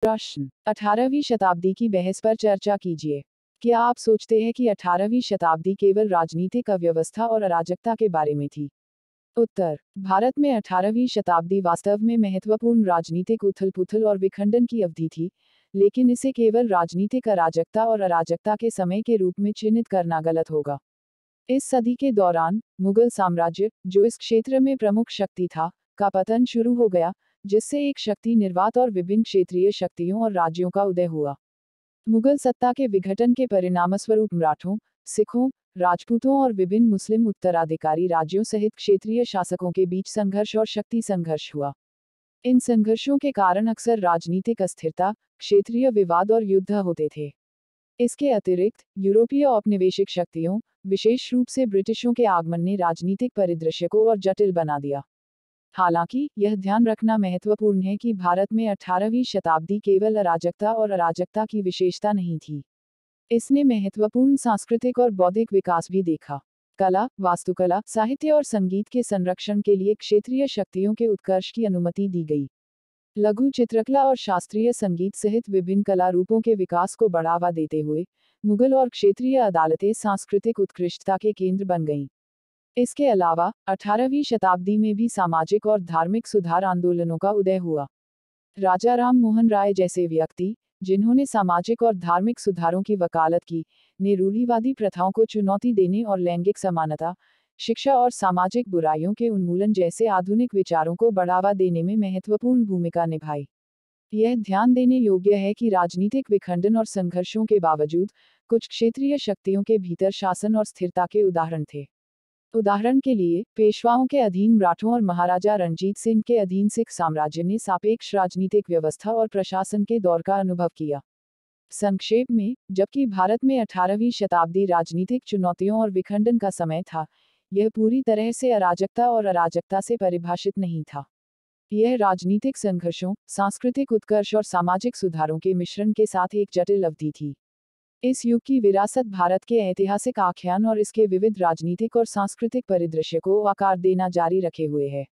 प्रश्न, 18वीं शताब्दी की बहस पर चर्चा कीजिए। क्या आप सोचते हैं कि 18वीं शताब्दी केवल राजनीतिक अव्यवस्था और अराजकता के बारे में थी? उत्तर, भारत में 18वीं शताब्दी वास्तव में महत्वपूर्ण राजनीतिक उथल-पुथल और विखंडन की अवधि थी, लेकिन इसे केवल राजनीतिक अराजकता और अराजकता के समय के रूप में चिन्हित करना गलत होगा। इस सदी के दौरान, मुगल साम्राज्य, जो इस क्षेत्र में प्रमुख शक्ति था, का पतन शुरू हो गया, जिससे एक शक्ति निर्वात और विभिन्न क्षेत्रीय शक्तियों और राज्यों का उदय हुआ। मुगल सत्ता के विघटन के परिणामस्वरूप मराठों, सिखों, राजपूतों और विभिन्न मुस्लिम उत्तराधिकारी राज्यों सहित क्षेत्रीय शासकों के बीच संघर्ष और शक्ति संघर्ष हुआ। इन संघर्षों के कारण अक्सर राजनीतिक अस्थिरता, क्षेत्रीय विवाद और युद्ध होते थे। इसके अतिरिक्त, यूरोपीय औपनिवेशिक शक्तियों, विशेष रूप से ब्रिटिशों के आगमन ने राजनीतिक परिदृश्य को और जटिल बना दिया। हालांकि, यह ध्यान रखना महत्वपूर्ण है कि भारत में 18वीं शताब्दी केवल अराजकता और अराजकता की विशेषता नहीं थी। इसने महत्वपूर्ण सांस्कृतिक और बौद्धिक विकास भी देखा। कला, वास्तुकला, साहित्य और संगीत के संरक्षण के लिए क्षेत्रीय शक्तियों के उत्कर्ष की अनुमति दी गई। लघु चित्रकला और शास्त्रीय संगीत सहित विभिन्न कला रूपों के विकास को बढ़ावा देते हुए, मुगल और क्षेत्रीय अदालतें सांस्कृतिक उत्कृष्टता के केंद्र बन गईं। इसके अलावा, 18वीं शताब्दी में भी सामाजिक और धार्मिक सुधार आंदोलनों का उदय हुआ। राजा राम मोहन राय जैसे व्यक्ति, जिन्होंने सामाजिक और धार्मिक सुधारों की वकालत की, ने रूढ़िवादी प्रथाओं को चुनौती देने और लैंगिक समानता, शिक्षा और सामाजिक बुराइयों के उन्मूलन जैसे आधुनिक विचारों को बढ़ावा देने में महत्वपूर्ण भूमिका निभाई। यह ध्यान देने योग्य है कि राजनीतिक विखंडन और संघर्षों के बावजूद, कुछ क्षेत्रीय शक्तियों के भीतर शासन और स्थिरता के उदाहरण थे। उदाहरण के लिए, पेशवाओं के अधीन मराठों और महाराजा रणजीत सिंह के अधीन सिख साम्राज्य ने सापेक्ष राजनीतिक व्यवस्था और प्रशासन के दौर का अनुभव किया। संक्षेप में, जबकि भारत में 18वीं शताब्दी राजनीतिक चुनौतियों और विखंडन का समय था, यह पूरी तरह से अराजकता और अराजकता से परिभाषित नहीं था। यह राजनीतिक संघर्षों, सांस्कृतिक उत्कर्ष और सामाजिक सुधारों के मिश्रण के साथ एक जटिल अवधि थी। इस युग की विरासत भारत के ऐतिहासिक आख्यान और इसके विविध राजनीतिक और सांस्कृतिक परिदृश्य को आकार देना जारी रखे हुए है।